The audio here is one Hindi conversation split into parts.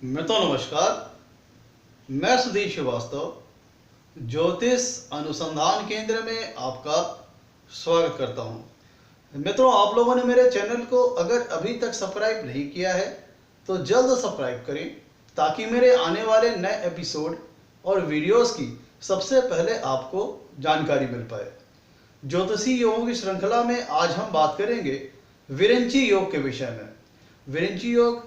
मित्रों नमस्कार, मैं सुधीर श्रीवास्तव ज्योतिष अनुसंधान केंद्र में आपका स्वागत करता हूं। मित्रों, आप लोगों ने मेरे चैनल को अगर अभी तक सब्सक्राइब नहीं किया है तो जल्द सब्सक्राइब करें ताकि मेरे आने वाले नए एपिसोड और वीडियोस की सबसे पहले आपको जानकारी मिल पाए। ज्योतिषी योगों की श्रृंखला में आज हम बात करेंगे विरिंची योग के विषय में। विरिंची योग,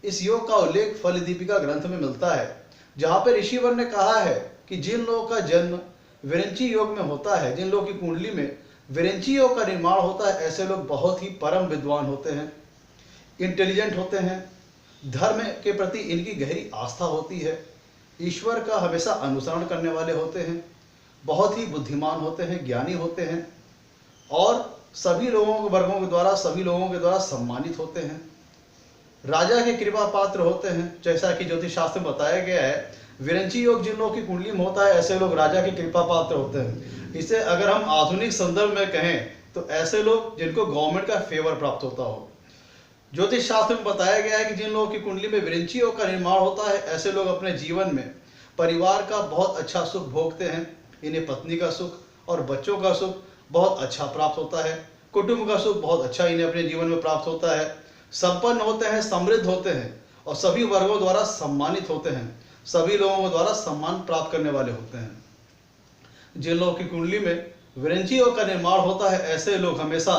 इस योग का उल्लेख फल दीपिका ग्रंथ में मिलता है, जहाँ पर ऋषिवर ने कहा है कि जिन लोगों का जन्म विरिंची योग में होता है, जिन लोगों की कुंडली में विरिंची योग का निर्माण होता है, ऐसे लोग बहुत ही परम विद्वान होते हैं, इंटेलिजेंट होते हैं, धर्म के प्रति इनकी गहरी आस्था होती है, ईश्वर का हमेशा अनुसरण करने वाले होते हैं, बहुत ही बुद्धिमान होते हैं, ज्ञानी होते हैं और सभी लोगों के वर्गों के द्वारा सम्मानित होते हैं, राजा के कृपा पात्र होते हैं। जैसा कि ज्योतिष शास्त्र में बताया गया है, विरिंची योग जिन लोगों की कुंडली में होता है, ऐसे लोग राजा के कृपा पात्र होते हैं। इसे अगर हम आधुनिक संदर्भ में कहें तो ऐसे लोग जिनको गवर्नमेंट का फेवर प्राप्त होता हो। ज्योतिष शास्त्र में बताया गया है कि जिन लोगों की कुंडली में विरिंची योग का निर्माण होता है, ऐसे लोग अपने जीवन में परिवार का बहुत अच्छा सुख भोगते हैं। इन्हें पत्नी का सुख और बच्चों का सुख बहुत अच्छा प्राप्त होता है, कुटुंब का सुख बहुत अच्छा इन्हें अपने जीवन में प्राप्त होता है, संपन्न होते हैं, समृद्ध होते हैं और सभी वर्गों द्वारा सम्मानित होते हैं, सभी लोगों द्वारा सम्मान प्राप्त करने वाले होते हैं। जिन लोगों की कुंडली में विरिंची योग का निर्माण होता है, ऐसे लोग हमेशा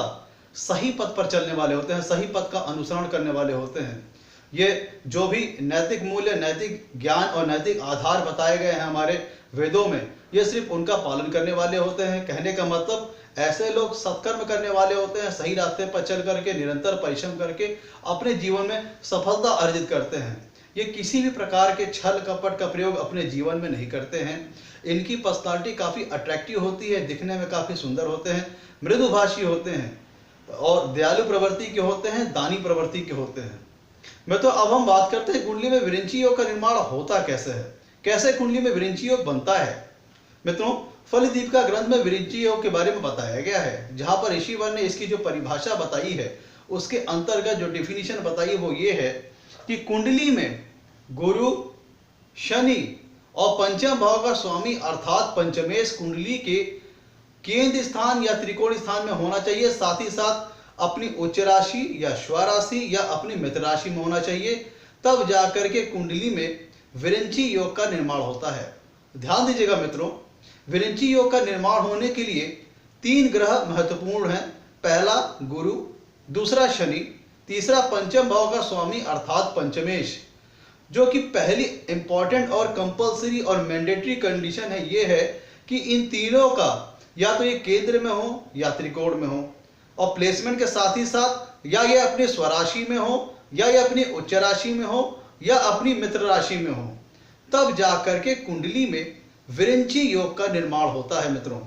सही पथ पर चलने वाले होते हैं, सही पथ का अनुसरण करने वाले होते हैं। ये जो भी नैतिक मूल्य, नैतिक ज्ञान और नैतिक आधार बताए गए हैं हमारे वेदों में, ये सिर्फ उनका पालन करने वाले होते हैं। कहने का मतलब, ऐसे लोग सत्कर्म करने वाले होते हैं, सही रास्ते पर चल करके निरंतर परिश्रम करके अपने जीवन में सफलता अर्जित करते हैं। ये किसी भी प्रकार के छल कपट का प्रयोग अपने जीवन में नहीं करते हैं। इनकी पर्सनालिटी काफ़ी अट्रैक्टिव होती है, दिखने में काफ़ी सुंदर होते हैं, मृदुभाषी होते हैं और दयालु प्रवृत्ति के होते हैं, दानी प्रवृत्ति के होते हैं। तो अब हम बात करते हैं कुंडली में विरिंची योग का निर्माण होता कैसे है, कैसे कुंडली में विरिंची योग बनता है। मित्रों, फल दीपिका ग्रंथ में विरिंची योग के बारे में बताया गया है, जहां पर ऋषिवर ने इसकी जो परिभाषा बताई है, उसके अंतर्गत जो डिफिनीशन बताई है वो ये है कि कुंडली में गुरु, शनि और पंचम भाव का स्वामी अर्थात पंचमेश कुंडली के केंद्र स्थान या त्रिकोण स्थान में होना चाहिए। साथ ही साथ अपनी उच्च राशि या स्वराशि या अपनी मित्र राशि में होना चाहिए, तब जाकर के कुंडली में विरिंची योग का निर्माण होता है। ध्यान दीजिएगा मित्रों, विरिंची योग का निर्माण होने के लिए 3 ग्रह महत्वपूर्ण हैं। पहला गुरु, दूसरा शनि, तीसरा पंचम भाव का स्वामी अर्थात पंचमेश। जो कि पहली इंपॉर्टेंट और कंपलसरी और मैंडेटरी कंडीशन है, ये है कि इन तीनों का या तो ये केंद्र में हो या त्रिकोण में हो, और प्लेसमेंट के साथ ही साथ या ये अपनी स्वराशि में हो या ये अपनी उच्च राशि में हो या अपनी मित्र राशि में हो, तब जाकर के कुंडली में विरिंची योग का निर्माण होता है। मित्रों,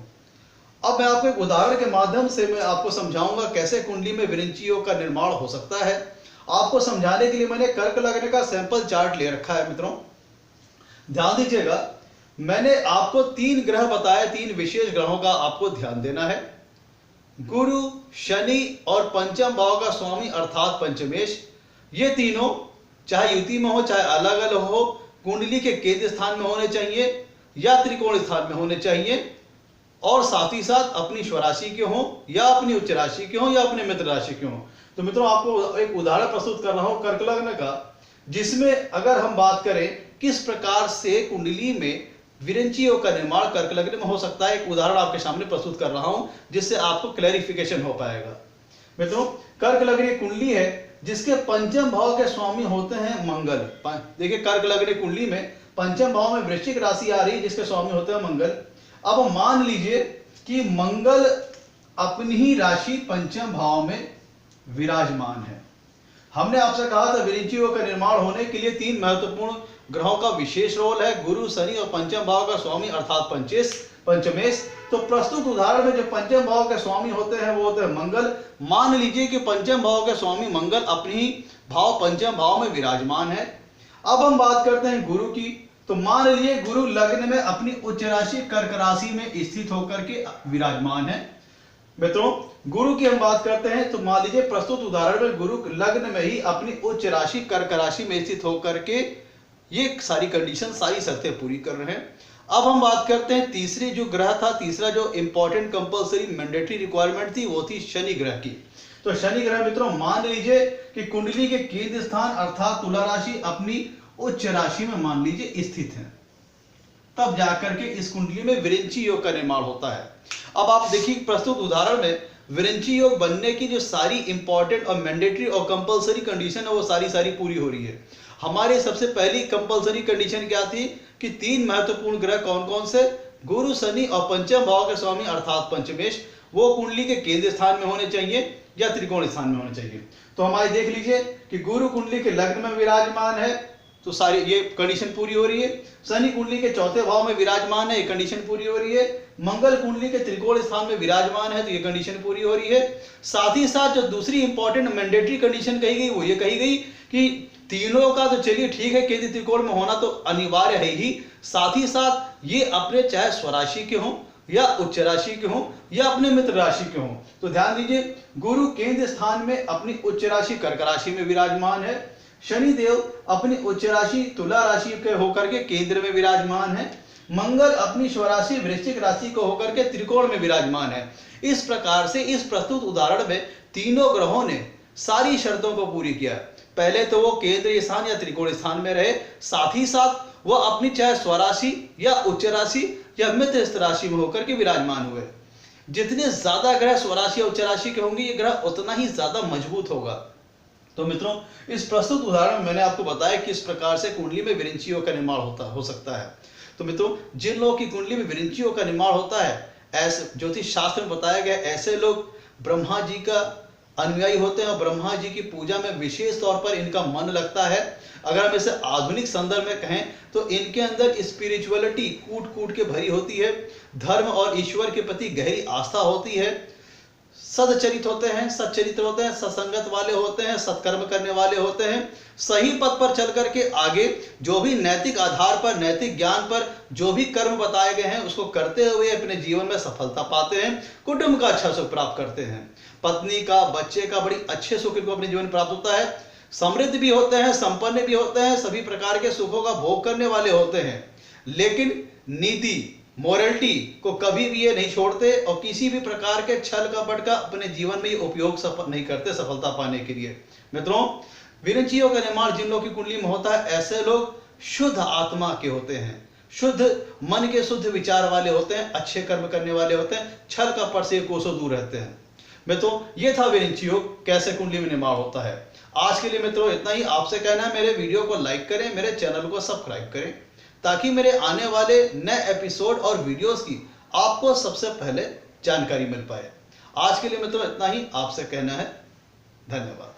अब मैं आपको एक उदाहरण के माध्यम से मैं आपको समझाऊंगा कैसे कुंडली में विरिंची योग का निर्माण हो सकता है। आपको समझाने के लिए मैंने कर्क लग्न का सैंपल चार्ट ले रखा है। मित्रों ध्यान दीजिएगा, मैंने आपको 3 ग्रह बताए, 3 विशेष ग्रहों का आपको ध्यान देना है। गुरु, शनि और पंचम भाव का स्वामी अर्थात पंचमेश, ये तीनों चाहे युति में हो चाहे अलग अलग हो, कुंडली के केंद्र स्थान में होने चाहिए या त्रिकोण स्थान में होने चाहिए, और साथ ही साथ अपनी स्वराशि के हों या अपनी उच्च राशि के हों या अपने मित्र राशि के हों। तो मित्रों, आपको एक उदाहरण प्रस्तुत कर रहा हूं कर्क लग्न का, जिसमें अगर हम बात करें किस प्रकार से कुंडली में विरिंची योग का निर्माण कर्क लग्न में हो सकता है, एक उदाहरण आपके सामने प्रस्तुत कर रहा हूं जिससे आपको क्लैरिफिकेशन हो पाएगा। मित्रों, कर्क लग्न कुंडली है जिसके पंचम भाव के स्वामी होते हैं मंगल। देखिए, कर्क लग्न कुंडली में पंचम भाव में वृश्चिक राशि आ रही है जिसके स्वामी होते हैं मंगल। अब मान लीजिए कि मंगल अपनी ही राशि पंचम भाव में विराजमान है। हमने आपसे कहा था विरिंची योग का निर्माण होने के लिए 3 महत्वपूर्ण ग्रहों का विशेष रोल है, गुरु, शनि और पंचम भाव का स्वामी अर्थात पंचमेश। तो प्रस्तुत उदाहरण में जो पंचम भाव के स्वामी होते हैं वो होते हैं मंगल। मान लीजिए कि पंचम भाव के स्वामी मंगल अपनी ही भाव पंचम भाव में विराजमान है। अब हम बात करते हैं गुरु की। तो मान लीजिए गुरु लग्न में अपनी उच्च राशि कर्क राशि में स्थित होकर के विराजमान है। मित्रों, गुरु की हम बात करते हैं तो मान लीजिए प्रस्तुत उदाहरण में गुरु लग्न में ही अपनी उच्च राशि कर्क राशि में स्थित होकर के ये सारी कंडीशन, सारी शर्तें पूरी कर रहे हैं। अब हम बात करते हैं तीसरी जो ग्रह था, तीसरा जो इंपॉर्टेंट कंपलसरी मैंडेटरी रिक्वायरमेंट थी, वो थी शनि ग्रह की। तो शनि ग्रह मित्रों, मान लीजिए कि कुंडली के केंद्र स्थान अर्थात तुला राशि अपनी उच्च राशि में मान लीजिए स्थित है, तब जाकर के इस कुंडली में विरिंची योग का निर्माण होता है। अब आप देखिए प्रस्तुत उदाहरण में विरिंची योग बनने की जो सारी इंपॉर्टेंट और मैंडेटरी और कंपलसरी कंडीशन है वो सारी पूरी हो रही है। हमारी सबसे पहली कंपलसरी कंडीशन क्या थी कि 3 महत्वपूर्ण ग्रह कौन कौन से, गुरु, शनि और पंचम भाव के स्वामी अर्थात पंचमेश, वो कुंडली के केंद्र स्थान में होने चाहिए या त्रिकोण स्थान में होने चाहिए। तो हमारे देख लीजिए कि गुरु कुंडली के लग्न में विराजमान है, तो सारी ये कंडीशन पूरी हो रही है। शनि कुंडली के चौथे भाव में विराजमान है, ये कंडीशन पूरी हो रही है। मंगल कुंडली के त्रिकोण स्थान में विराजमान है, तो ये कंडीशन पूरी हो रही है। साथ ही साथ जो दूसरी इंपॉर्टेंट मैंडेटरी कंडीशन कही गई वो ये कही गई कि तीनों का तो चलिए ठीक है, केंद्र त्रिकोण में होना तो अनिवार्य है ही, साथ ही साथ ये अपने चाहे स्वराशि के हों या उच्च राशि के हों या अपने मित्र राशि के हों। तो ध्यान दीजिए, गुरु केंद्र स्थान में अपनी उच्च राशि कर्क राशि में विराजमान है, शनि देव अपनी उच्च राशि तुला राशि के होकर के केंद्र में विराजमान है, मंगल अपनी स्वराशि वृश्चिक राशि को होकर के त्रिकोण में विराजमान है। इस प्रकार से इस प्रस्तुत उदाहरण में तीनों ग्रहों ने सारी शर्तों को पूरी किया। पहले तो वो केंद्रीय स्थान या त्रिकोण स्थान में रहे, साथ ही साथ वो अपनी चाहे स्वराशि या उच्च राशि या मित्र राशि में होकर के विराजमान हुए। जितने ज्यादा ग्रह स्वराशि और उच्च राशि के होंगे, ये ग्रह उतना ही ज्यादा मजबूत होगा। तो मित्रों, इस प्रस्तुत उदाहरण में मैंने आपको बताया कि इस प्रकार से कुंडली में विरिंची योग का निर्माण हो सकता है। तो मित्रों, जिन लोगों की कुंडली में विरिंची योग का निर्माण होता है, ऐसे ज्योतिष शास्त्र में बताया गया, ऐसे लोग ब्रह्मा जी का अनुयायी होते हैं और ब्रह्मा जी की पूजा में विशेष तौर पर इनका मन लगता है। अगर हम इसे आधुनिक संदर्भ में कहें तो इनके अंदर स्पिरिचुअलिटी कूट कूट के भरी होती है, धर्म और ईश्वर के प्रति गहरी आस्था होती है, सदचरित होते हैं, सच्चरित्र होते हैं, सत्संगत वाले होते हैं, सत्कर्म करने वाले होते हैं, सही पथ पर चल करके आगे जो भी नैतिक आधार पर, नैतिक ज्ञान पर जो भी कर्म बताए गए हैं उसको करते हुए अपने जीवन में सफलता पाते हैं, कुटुंब का अच्छा सुख प्राप्त करते हैं, पत्नी का, बच्चे का बड़ी अच्छे सुख इनको अपने जीवन में प्राप्त होता है, समृद्ध भी होते हैं, संपन्न भी होते हैं, सभी प्रकार के सुखों का भोग करने वाले होते हैं। लेकिन नीति, मोरलिटी को कभी भी ये नहीं छोड़ते और किसी भी प्रकार के छल कपट का अपने जीवन में उपयोग नहीं करते सफलता पाने के लिए। मित्रों, विरिंची योग का निर्माण जिन लोगों की कुंडली में होता है, ऐसे लोग शुद्ध आत्मा के होते हैं, शुद्ध मन के, शुद्ध विचार वाले होते हैं, अच्छे कर्म करने वाले होते हैं, छल कपट से कोसों दूर रहते हैं। मित्रों, ये था विरिंची योग कैसे कुंडली में निर्माण होता है। आज के लिए मित्रों इतना ही। आपसे कहना है मेरे वीडियो को लाइक करें, मेरे चैनल को सब्सक्राइब करें, ताकि मेरे आने वाले नए एपिसोड और वीडियोस की आपको सबसे पहले जानकारी मिल पाए। आज के लिए मित्रों इतना ही। आपसे कहना है धन्यवाद।